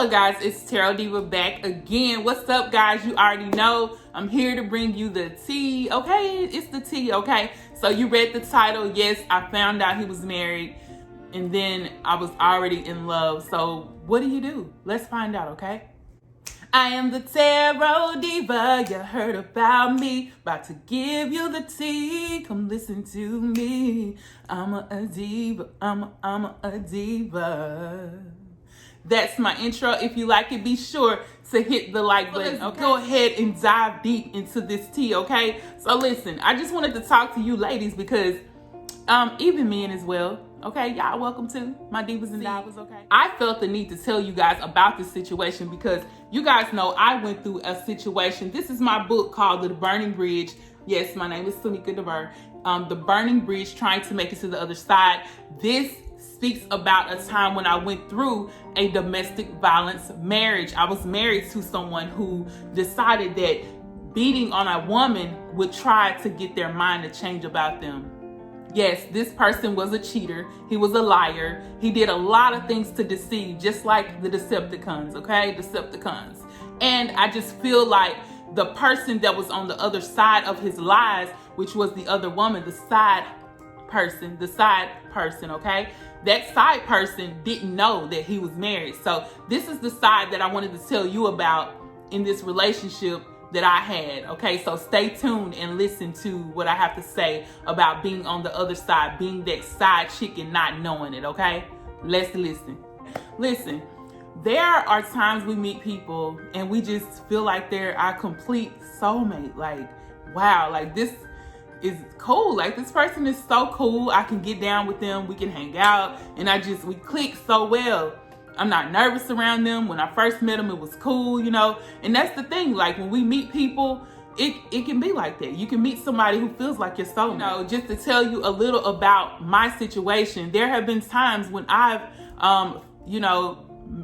Hello guys, it's Tarot Diva back again. What's up guys? You already know I'm here to bring you the tea, okay? It's the tea, okay? So you read the title. Yes, I found out he was married and then I was already in love. So what do? Let's find out, okay? I am the Tarot Diva, you heard about me. About to give you the tea, come listen to me. I'm a diva, I'm a diva. That's my intro. If you like it, be sure to hit the like button. Okay? Go ahead and dive deep into this tea, okay? So listen, I just wanted to talk to you ladies because even men as well, okay? Y'all welcome to my divas and divas, okay? I felt the need to tell you guys about this situation because you guys know I went through a situation. This is my book called The Burning Bridge. Yes, my name is Sunika DeVer. The Burning Bridge, trying to make it to the other side. This speaks about a time when I went through a domestic violence marriage. I was married to someone who decided that beating on a woman would try to get their mind to change about them. Yes, this person was a cheater. He was a liar. He did a lot of things to deceive, just like the Decepticons, okay? Decepticons. And I just feel like the person that was on the other side of his lies, which was the other woman, the side person, okay? That side person didn't know that he was married. So this is the side that I wanted to tell you about in this relationship that I had, okay? So stay tuned and listen to what I have to say about being on the other side, being that side chick and not knowing it, okay? Let's listen. Listen, there are times we meet people and we just feel like they're our complete soulmate. Like, wow, like this is cool. Like this person is so cool. I can get down with them. We can hang out and we click so well. I'm not nervous around them. When I first met them, it was cool, you know? And that's the thing. Like when we meet people, it can be like that. You can meet somebody who feels like your soulmate. You know, just to tell you a little about my situation, there have been times when I've,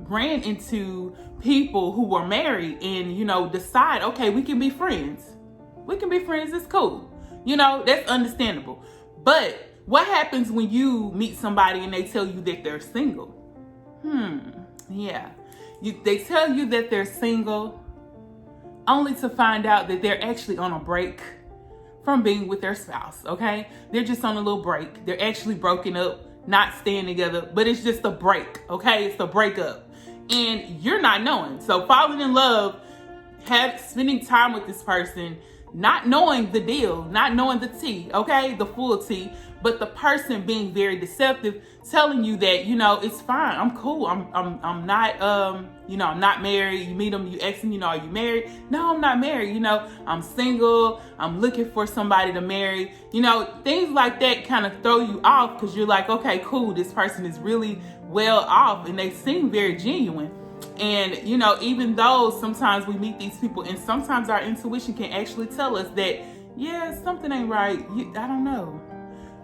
ran into people who were married and, decide, okay, we can be friends. We can be friends. It's cool. You know, that's understandable. But what happens when you meet somebody and they tell you that they're single? Yeah. They tell you that they're single only to find out that they're actually on a break from being with their spouse, okay? They're just on a little break. They're actually broken up, not staying together, but it's just a break, okay? It's a breakup. And you're not knowing. So falling in love, spending time with this person, not knowing the deal, not knowing the tea, okay, the full tea, but the person being very deceptive, telling you that, it's fine, I'm cool, I'm not, I'm not married. You meet them, you ask them, are you married? No, I'm not married, I'm single, I'm looking for somebody to marry, things like that kind of throw you off because you're like, okay, cool, this person is really well off and they seem very genuine. And, even though sometimes we meet these people and sometimes our intuition can actually tell us that, yeah, something ain't right. I don't know.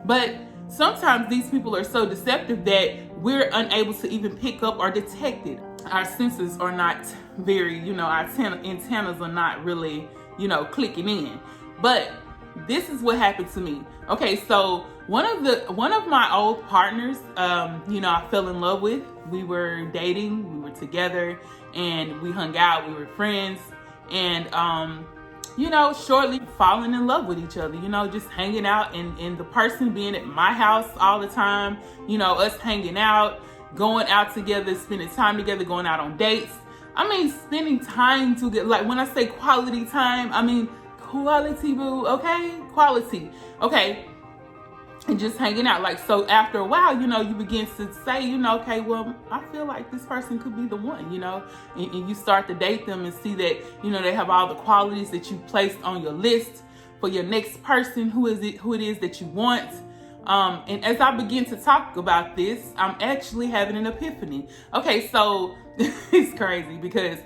But sometimes these people are so deceptive that we're unable to even pick up or detect it. Our senses are not very, our antennas are not really, clicking in. But this is what happened to me. Okay, so one of my old partners, I fell in love with. We were dating, we were together, and we hung out, we were friends, and shortly falling in love with each other, just hanging out and the person being at my house all the time, us hanging out, going out together, spending time together, going out on dates. I mean, spending time together, like when I say quality time, I mean quality, boo, okay? Quality, okay? And just hanging out. Like, so after a while, you begin to say, okay, well, I feel like this person could be the one, and you start to date them and see that, they have all the qualities that you placed on your list for your next person, who it is that you want. And as I begin to talk about this, I'm actually having an epiphany. Okay, so it's crazy because,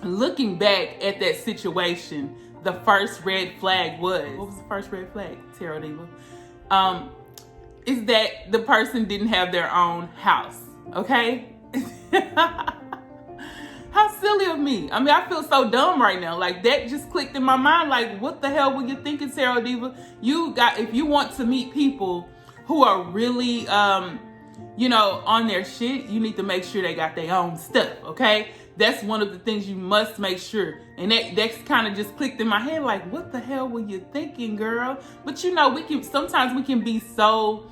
looking back at that situation, the first red flag was, what was the first red flag, Tarot Diva? Is that the person didn't have their own house, okay? How silly of me. I mean, I feel so dumb right now. Like that just clicked in my mind. Like, what the hell were you thinking, Tarot Diva? If you want to meet people who are really, on their shit, you need to make sure they got their own stuff, okay? That's one of the things you must make sure. And that's kind of just clicked in my head, like, what the hell were you thinking, girl? But sometimes we can be so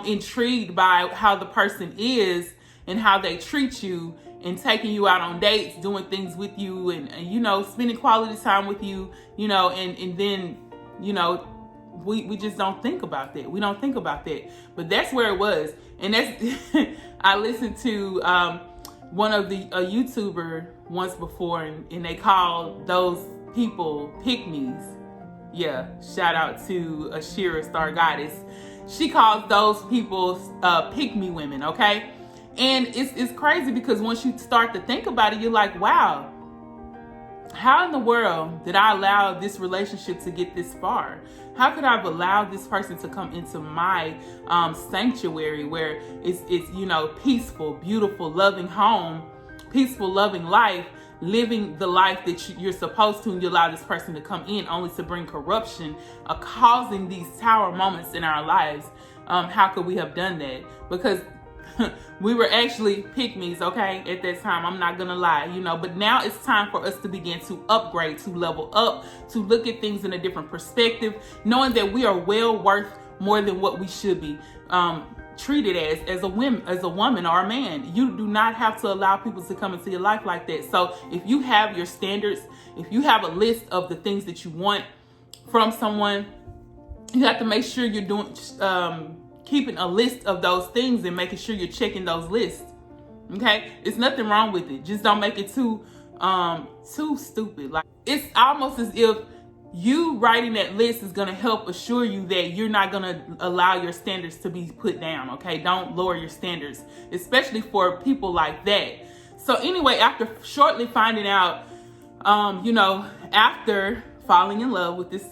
intrigued by how the person is and how they treat you, and taking you out on dates, doing things with you, and spending quality time with you, and then, we just don't think about that. We don't think about that. But that's where it was. And that's, I listened to one of a YouTuber once before, and they called those people pick-me's. Yeah, shout out to Ashira Star Goddess. She calls those people pick-me women, okay? And it's crazy, because once you start to think about it, you're like, wow, how in the world did I allow this relationship to get this far? How could I have allowed this person to come into my sanctuary where it's peaceful, beautiful, loving home, peaceful, loving life, living the life that you're supposed to, and you allow this person to come in only to bring corruption, causing these tower moments in our lives? How could we have done that? Because we were actually pick-me's, okay, at that time. I'm not gonna lie, but now it's time for us to begin to upgrade, to level up, to look at things in a different perspective, knowing that we are well worth more than what we should be treated as a woman or a man. You do not have to allow people to come into your life like that. So if you have your standards, if you have a list of the things that you want from someone, you have to make sure you're doing keeping a list of those things and making sure you're checking those lists. Okay, it's nothing wrong with it. Just don't make it too stupid. Like, it's almost as if you writing that list is going to help assure you that you're not going to allow your standards to be put down. Okay, don't lower your standards, especially for people like that. So anyway, after shortly finding out, after falling in love with this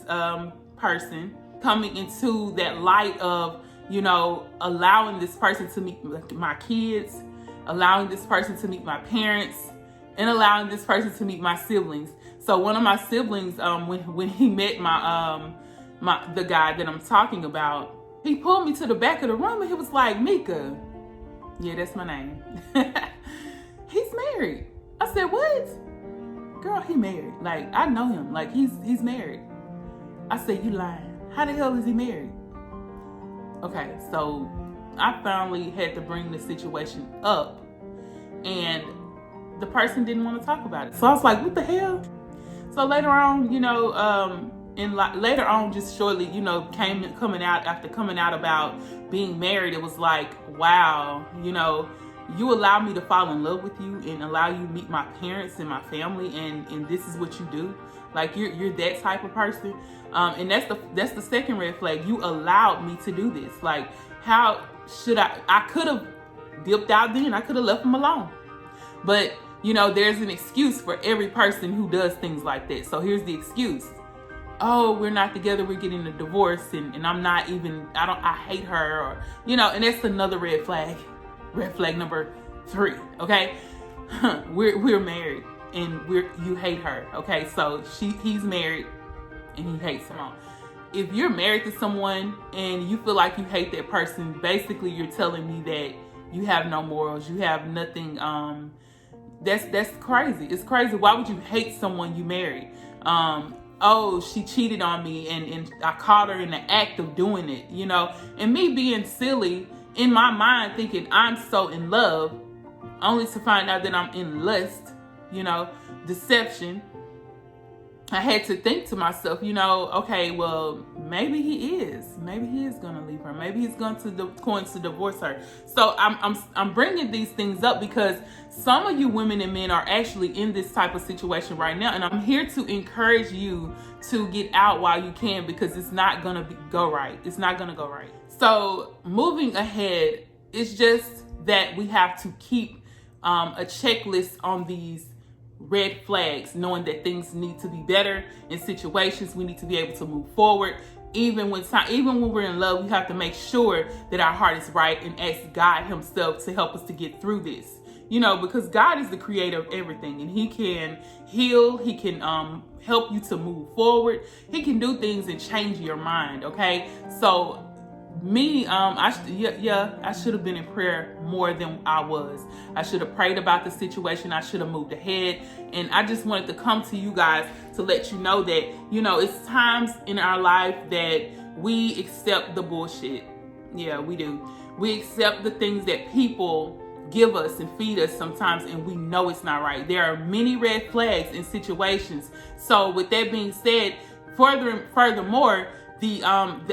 person, coming into that light of allowing this person to meet my kids, allowing this person to meet my parents, and allowing this person to meet my siblings. So one of my siblings, when he met the guy that I'm talking about, he pulled me to the back of the room and he was like, Mika, yeah, that's my name. He's married. I said, what? Girl, he married. Like, I know him. Like, he's married. I said, you lying. How the hell is he married? Okay, so I finally had to bring the situation up, and the person didn't want to talk about it. So I was like, what the hell? So later on, later on, just shortly, coming out about being married, it was like, wow, you allow me to fall in love with you and allow you to meet my parents and my family, and this is what you do. Like, you're that type of person. And that's the second red flag. You allowed me to do this. Like, how should I could have dipped out then. I could have left him alone. But, there's an excuse for every person who does things like that. So here's the excuse. Oh, we're not together, we're getting a divorce, and I'm not even, I hate her, or, and that's another red flag. Red flag number 3, okay? We're married, and you hate her, okay? So he's married, and he hates her. If you're married to someone and you feel like you hate that person, basically you're telling me that you have no morals, you have nothing. That's crazy. It's crazy. Why would you hate someone you married? Oh, she cheated on me, and I caught her in the act of doing it, and me being silly in my mind thinking I'm so in love, only to find out that I'm in lust, deception. I had to think to myself, okay, well, maybe he is going to leave her. Maybe he's going to divorce her. So I'm bringing these things up because some of you women and men are actually in this type of situation right now. And I'm here to encourage you to get out while you can, because it's not going to go right. It's not going to go right. So moving ahead, it's just that we have to keep a checklist on these red flags, knowing that things need to be better in situations. We need to be able to move forward. Even when we're in love, we have to make sure that our heart is right and ask God himself to help us to get through this. Because God is the creator of everything, and he can heal, he can help you to move forward. He can do things and change your mind, okay? So me, I should have been in prayer more than I was. I should have prayed about the situation. I should have moved ahead. And I just wanted to come to you guys to let you know that, it's times in our life that we accept the bullshit. Yeah, we do. We accept the things that people give us and feed us sometimes, and we know it's not right. There are many red flags in situations. So with that being said, furthermore, the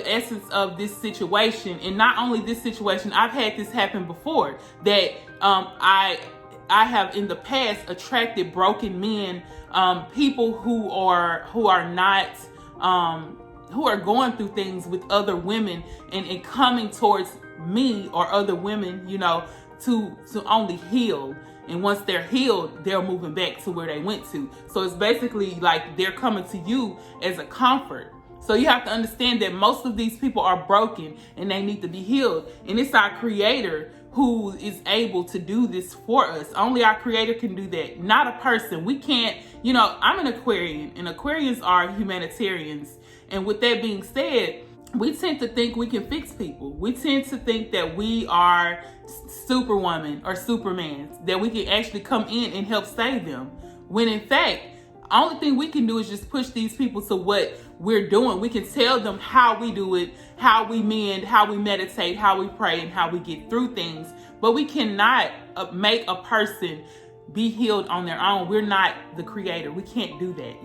essence of this situation, and not only this situation, I've had this happen before, that I have in the past attracted broken men, people who are not who are going through things with other women and coming towards me or other women, to only heal. And once they're healed, they're moving back to where they went to. So it's basically like they're coming to you as a comfort. So you have to understand that most of these people are broken and they need to be healed. And it's our Creator who is able to do this for us. Only our Creator can do that, not a person. We can't, I'm an Aquarian, and Aquarians are humanitarians. And with that being said, we tend to think we can fix people. We tend to think that we are Superwoman or Superman, that we can actually come in and help save them. When in fact, the only thing we can do is just push these people to what we're doing. We can tell them how we do it, how we mend, how we meditate, how we pray, and how we get through things. But we cannot make a person be healed on their own. We're not the Creator. We can't do that.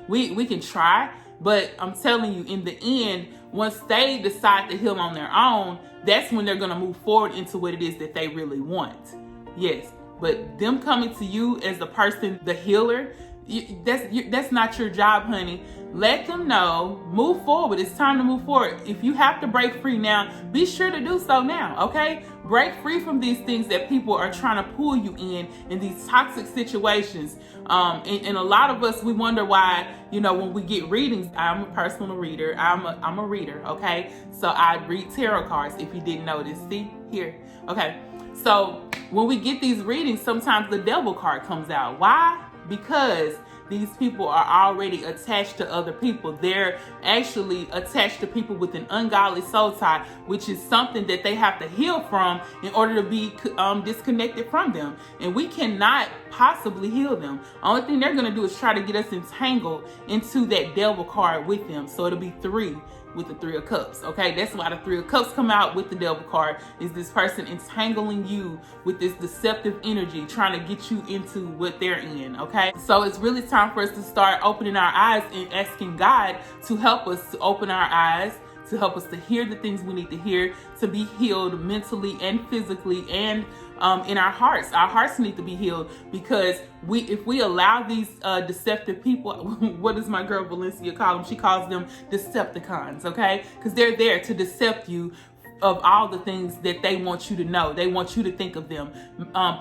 We can try, but I'm telling you, in the end, once they decide to heal on their own, that's when they're going to move forward into what it is that they really want. Yes, but them coming to you as the person, the healer, that's not your job, honey. Let them know, move forward. It's time to move forward. If you have to break free now, be sure to do so now, okay? Break free from these things that people are trying to pull you in these toxic situations. And a lot of us, we wonder why, when we get readings. I'm a personal reader. I'm a reader, okay? So I read tarot cards, if you didn't notice. See, here, okay? So when we get these readings, sometimes the devil card comes out. Why? Because these people are already attached to other people. They're actually attached to people with an ungodly soul tie, which is something that they have to heal from in order to be disconnected from them. And we cannot possibly heal them. Only thing they're going to do is try to get us entangled into that devil card with them. So it'll be 3 with the 3 of Cups, okay? That's why the 3 of Cups come out with the devil card, is this person entangling you with this deceptive energy, trying to get you into what they're in, okay? So it's really time for us to start opening our eyes and asking God to help us to open our eyes, to help us to hear the things we need to hear, to be healed mentally and physically, and in our hearts. Our hearts need to be healed, because if we allow these deceptive people, what does my girl Valencia call them? She calls them Decepticons, okay? Because they're there to decept you of all the things that they want you to know. They want you to think of them,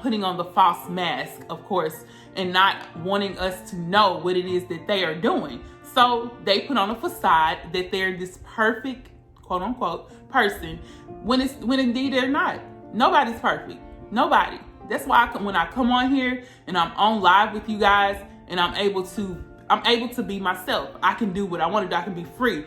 putting on the false mask, of course, and not wanting us to know what it is that they are doing. So they put on a facade that they're this perfect, quote unquote, person, when indeed they're not. Nobody's perfect. Nobody. That's why when I come on here and I'm on live with you guys, and I'm able to be myself. I can do what I want to do. I can be free.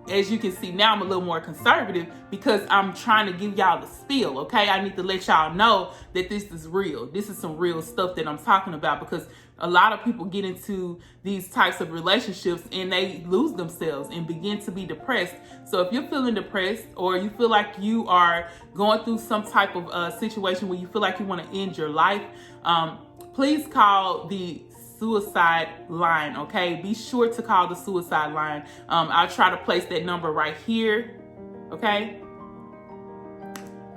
As you can see now, I'm a little more conservative because I'm trying to give y'all the spiel, okay? I need to let y'all know that this is real. This is some real stuff that I'm talking about, because a lot of people get into these types of relationships and they lose themselves and begin to be depressed. So if you're feeling depressed, or you feel like you are going through some type of situation where you feel like you want to end your life, please call the suicide line, okay? Be sure to call the suicide line. I'll try to place that number right here, okay?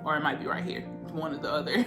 Or it might be right here, one or the other.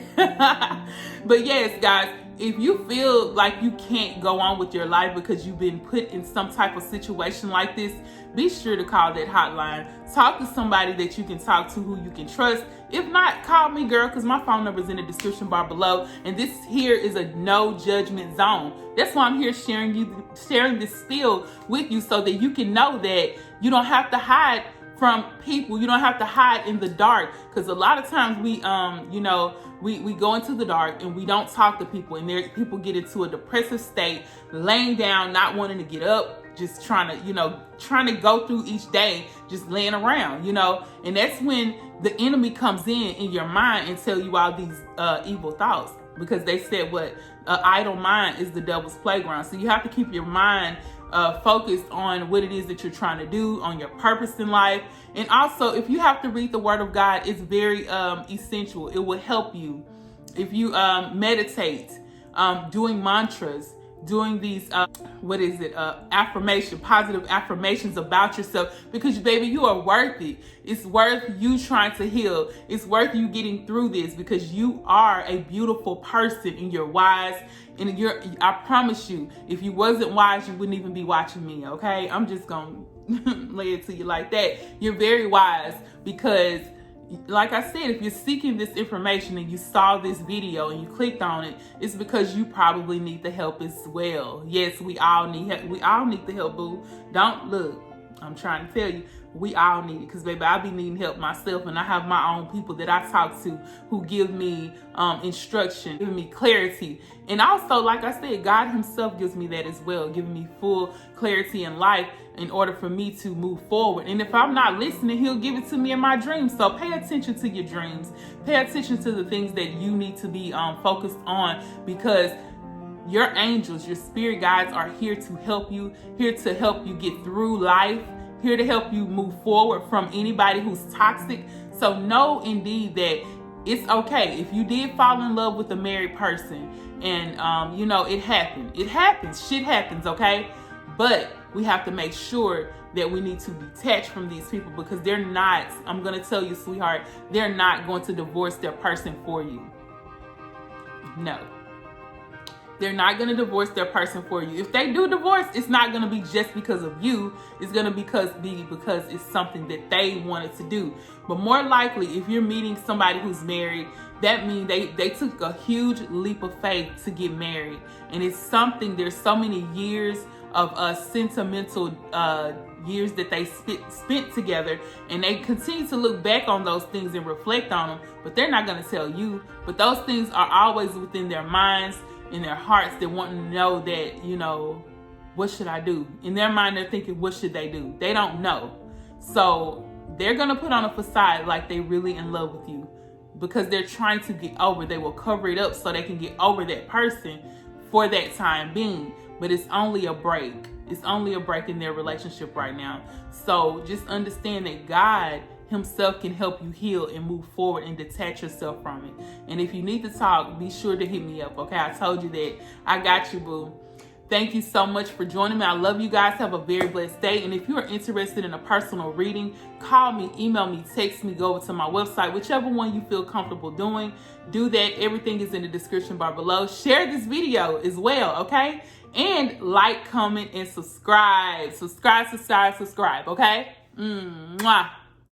But yes, guys, if you feel like you can't go on with your life because you've been put in some type of situation like this, be sure to call that hotline. Talk to somebody that you can talk to, who you can trust. If not, call me, girl, because my phone number is in the description bar below. And this here is a no judgment zone. That's why I'm here sharing this spiel with you, so that you can know that you don't have to hide from people. You don't have to hide in the dark, because a lot of times we go into the dark and we don't talk to people, and people get into a depressive state, laying down, not wanting to get up, just trying to go through each day, just laying around, and that's when the enemy comes in your mind and tell you all these evil thoughts, because they said what idle mind is the devil's playground. So you have to keep your mind focused on what it is that you're trying to do, on your purpose in life. And also, if you have to read the Word of God, it's very essential. It will help you if you meditate, doing mantras, doing these positive affirmations about yourself, because baby, you are worth it. It's worth you trying to heal. It's worth you getting through this, because you are a beautiful person and you're wise. And I promise you, if you wasn't wise, you wouldn't even be watching me. Okay, I'm just gonna lay it to you like that. You're very wise, because like I said, if you're seeking this information and you saw this video and you clicked on it, it's because you probably need the help as well. Yes, we all need help. We all need the help, boo. Don't look. I'm trying to tell you, we all need it, because baby, I be needing help myself, and I have my own people that I talk to who give me instruction, giving me clarity. And also, like I said, God himself gives me that as well, giving me full clarity in life in order for me to move forward. And if I'm not listening, he'll give it to me in my dreams. So pay attention to your dreams. Pay attention to the things that you need to be focused on, because your angels, your spirit guides are here to help you, here to help you get through life, here to help you move forward from anybody who's toxic. So know indeed that it's okay if you did fall in love with a married person, and it happened. It happens. Shit happens, okay? But we have to make sure that we need to detach from these people, because they're not, I'm going to tell you, sweetheart, they're not going to divorce their person for you. No. They're not going to divorce their person for you. If they do divorce, it's not going to be just because of you. It's going to be because it's something that they wanted to do. But more likely, if you're meeting somebody who's married, that means they took a huge leap of faith to get married. And it's something, there's so many years of sentimental years that they spent together, and they continue to look back on those things and reflect on them, but they're not going to tell you. But those things are always within their minds, in their hearts. They want to know that, what should I do? In their mind, they're thinking, what should they do? They don't know. So they're going to put on a facade like they really in love with you, because they're trying to get over. They will cover it up so they can get over that person for that time being. But it's only a break. It's only a break in their relationship right now. So just understand that God himself can help you heal and move forward and detach yourself from it. And if you need to talk, be sure to hit me up, okay? I told you that. I got you, boo. Thank you so much for joining me. I love you guys. Have a very blessed day. And if you are interested in a personal reading, call me, email me, text me, go over to my website, whichever one you feel comfortable doing. Do that. Everything is in the description bar below. Share this video as well, okay? And like, comment, and subscribe. Subscribe, okay? Mwah.